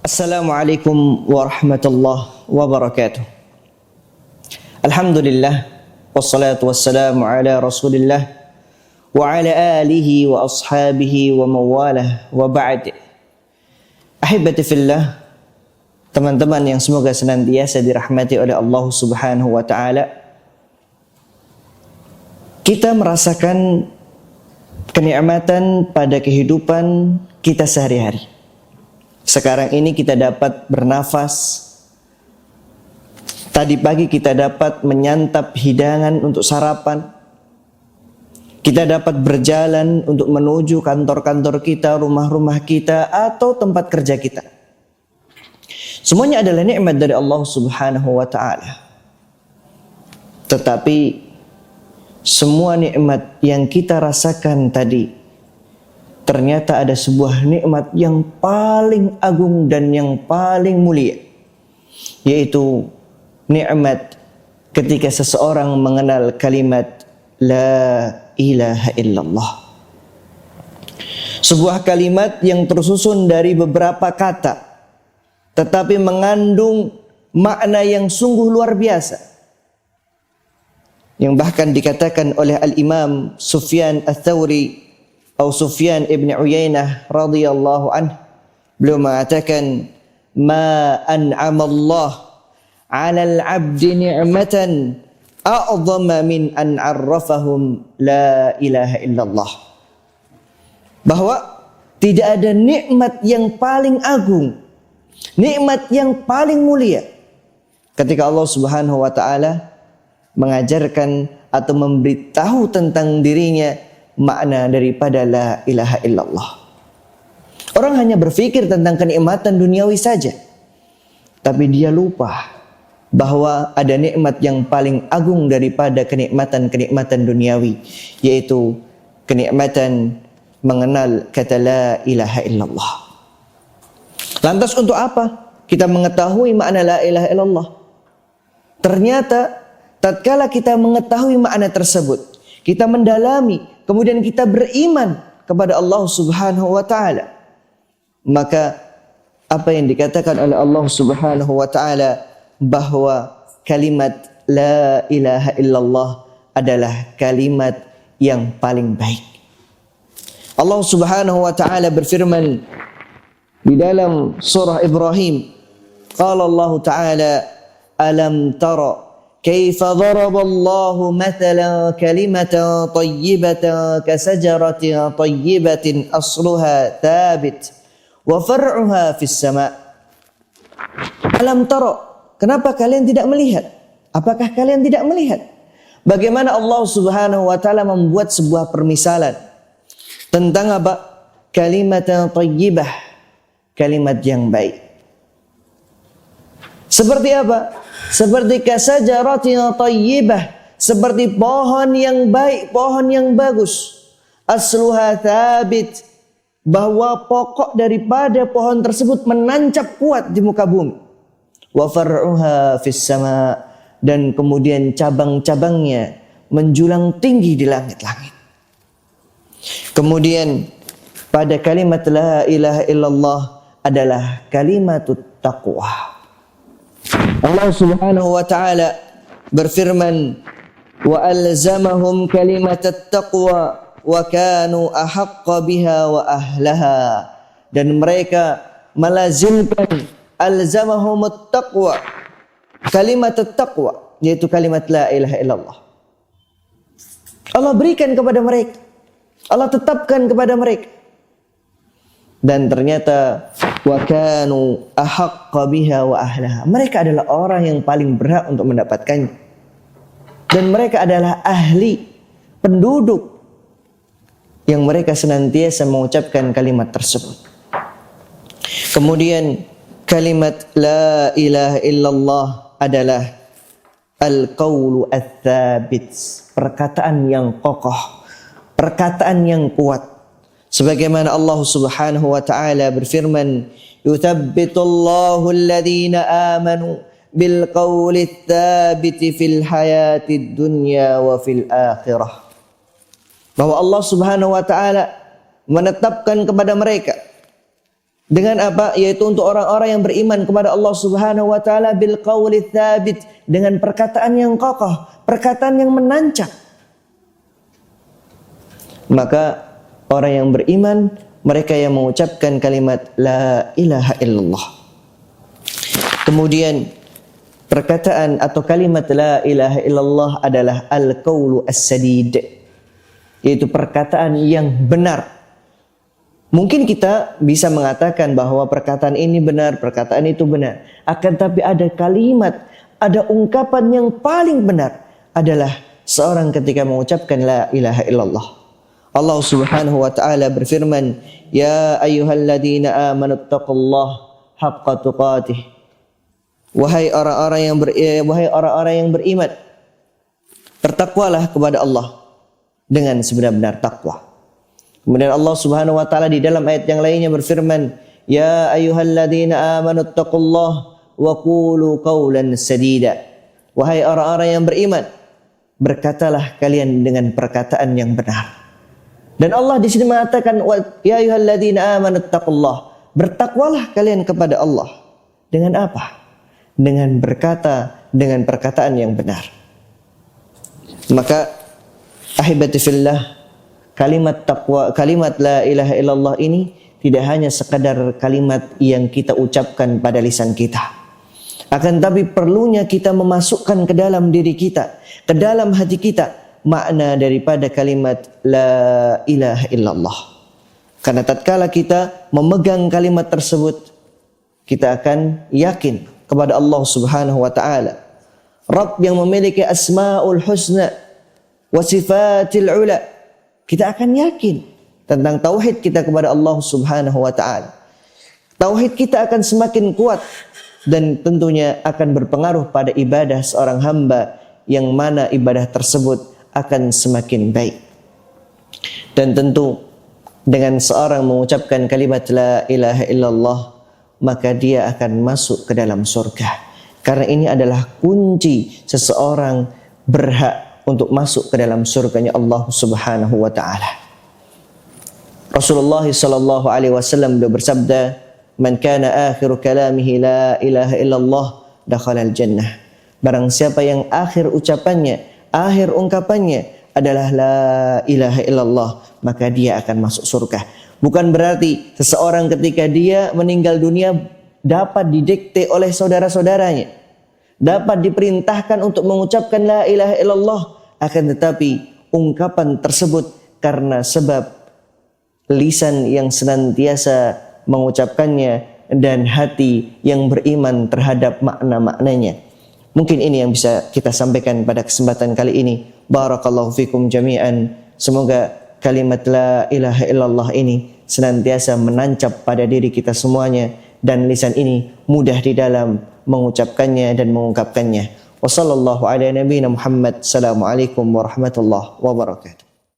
Assalamualaikum warahmatullahi wabarakatuh. Alhamdulillah wassalatu wassalamu ala Rasulillah wa ala alihi wa ashabihi wa mawalah wa ba'd. Ahibati fillah, teman-teman yang semoga senantiasa dirahmati oleh Allah Subhanahu wa taala. Kita merasakan kenikmatan pada kehidupan kita sehari-hari. Sekarang ini kita dapat bernafas. Tadi pagi kita dapat menyantap hidangan untuk sarapan. Kita dapat berjalan untuk menuju kantor-kantor kita, rumah-rumah kita, atau tempat kerja kita. Semuanya adalah nikmat dari Allah Subhanahu wa ta'ala. Tetapi semua nikmat yang kita rasakan tadi, ternyata ada sebuah nikmat yang paling agung dan yang paling mulia, yaitu nikmat ketika seseorang mengenal kalimat La ilaha illallah. Sebuah kalimat yang tersusun dari beberapa kata, tetapi mengandung makna yang sungguh luar biasa, yang bahkan dikatakan oleh Al-Imam Sufyan Ats-Tsauri atau Sufyan ibn Uyainah radhiyallahu anhu, beliau mengatakan, ma an'amallah 'alal 'abdi ni'matan a'zama min an 'arrafahum la ilaha illallah. Bahwa tidak ada nikmat yang paling agung, nikmat yang paling mulia ketika Allah Subhanahu wa taala mengajarkan atau memberitahu tentang dirinya makna daripada la ilaha illallah. Orang hanya berpikir tentang kenikmatan duniawi saja, tapi dia lupa bahwa ada nikmat yang paling agung daripada kenikmatan-kenikmatan duniawi, yaitu kenikmatan mengenal kata la ilaha illallah. Lantas untuk apa kita mengetahui makna la ilaha illallah? Ternyata tatkala kita mengetahui makna tersebut, kita mendalami, kemudian kita beriman kepada Allah Subhanahu wa taala, maka apa yang dikatakan oleh Allah Subhanahu wa taala bahwa kalimat la ilaha illallah adalah kalimat yang paling baik. Allah Subhanahu wa taala berfirman di dalam surah Ibrahim, qala Allah taala, alam tara كيف ضرب الله مثلا كلمة طيبة كشجرة طيبة أصلها ثابت وفرعها في السماء. Alam tara, kenapa kalian tidak melihat? Apakah kalian tidak melihat bagaimana Allah Subhanahu wa taala membuat sebuah permisalan tentang apa? Kalimat thayyibah, kalimat yang baik. Seperti apa? Seperti kasajaratin thayyibah, seperti pohon yang baik, pohon yang bagus. Asluha thabit, bahwa pokok daripada pohon tersebut menancap kuat di muka bumi. Wa far'uha fis sama, dan kemudian cabang-cabangnya menjulang tinggi di langit-langit. Kemudian pada kalimat la ilaha illallah adalah kalimatut taqwa. Allah Subhanahu wa taala berfirman, wa alzamahum kalimatat taqwa wa kanu ahaqqa biha wa ahlaha, dan mereka melazimkan alzamahumut taqwa, kalimatut taqwa, yaitu kalimat la ilaha illallah. Allah berikan kepada mereka, Allah tetapkan kepada mereka, dan ternyata wa kanu ahaqqa biha wa ahlaha, mereka adalah orang yang paling berhak untuk mendapatkannya, dan mereka adalah ahli, penduduk yang mereka senantiasa mengucapkan kalimat tersebut. Kemudian kalimat la ilaha illallah adalah al-qawlu ats-tsabit, perkataan yang kokoh, perkataan yang kuat. Sebagaimana Allah Subhanahu wa taala berfirman, yuthabbitullahu alladhina amanu bil qawli tsabiti fil hayatid dunya wa fil akhirah. Bahwa Allah Subhanahu wa taala menetapkan kepada mereka Dengan apa? Yaitu untuk orang-orang yang beriman kepada Allah Subhanahu wa taala bil qauli tsabit, dengan perkataan yang kokoh, perkataan yang menancap. Maka orang yang beriman, mereka yang mengucapkan kalimat la ilaha illallah. Kemudian perkataan atau kalimat la ilaha illallah adalah al-qaulu as-sadid, yaitu perkataan yang benar. Mungkin kita bisa mengatakan bahwa perkataan ini benar, perkataan itu benar. Akan tapi ada kalimat, ada ungkapan yang paling benar adalah seorang ketika mengucapkan la ilaha illallah. Allah Subhanahu wa taala berfirman, "Ya ayyuhalladzina amanu taqullaha haqqa tuqatih." Wahai orang-orang yang beriman, bertakwalah kepada Allah dengan sebenar-benar takwa. Kemudian Allah Subhanahu wa taala di dalam ayat yang lainnya berfirman, "Ya ayyuhalladzina amanu taqullaha wa qulu qawlan sadida." Wahai orang-orang yang beriman, berkatalah kalian dengan perkataan yang benar. Dan Allah di sini mengatakan, "Ya ayyuhalladzina amanu taqullaha." Bertakwalah kalian kepada Allah. Dengan apa? Dengan berkata dengan perkataan yang benar. Maka ahibati fillah, kalimat takwa, kalimat la ilaha illallah ini tidak hanya sekadar kalimat yang kita ucapkan pada lisan kita. Akan tapi perlunya kita memasukkan ke dalam diri kita, ke dalam hati kita, makna daripada kalimat la ilaha illallah. Karena tatkala kita memegang kalimat tersebut, kita akan yakin kepada Allah Subhanahu wa taala, Rabb yang memiliki asmaul husna wa sifatil ula. Kita akan yakin tentang tauhid kita kepada Allah Subhanahu wa taala. Tauhid kita akan semakin kuat dan tentunya akan berpengaruh pada ibadah seorang hamba, yang mana ibadah tersebut akan semakin baik. Dan tentu dengan seorang mengucapkan kalimat la ilaha illallah, maka dia akan masuk ke dalam surga. Karena ini adalah kunci seseorang berhak untuk masuk ke dalam surganya Allah Subhanahu wa taala. Rasulullah sallallahu alaihi wasallam beliau bersabda, "Man kana akhiru kalamihi la ilaha illallah dakhala al-jannah." Barang siapa yang akhir ucapannya, akhir ungkapannya adalah la ilaha illallah, maka dia akan masuk surga. Bukan berarti seseorang ketika dia meninggal dunia dapat didikte oleh saudara-saudaranya, dapat diperintahkan untuk mengucapkan la ilaha illallah. Akan tetapi ungkapan tersebut karena sebab lisan yang senantiasa mengucapkannya dan hati yang beriman terhadap makna-maknanya. Mungkin ini yang bisa kita sampaikan pada kesempatan kali ini. Barakallahu fikum jami'an. Semoga kalimat la ilaha illallah ini senantiasa menancap pada diri kita semuanya, dan lisan ini mudah di dalam mengucapkannya dan mengungkapkannya. Wassallallahu ala nabiyina Muhammad. Assalamualaikum warahmatullahi wabarakatuh.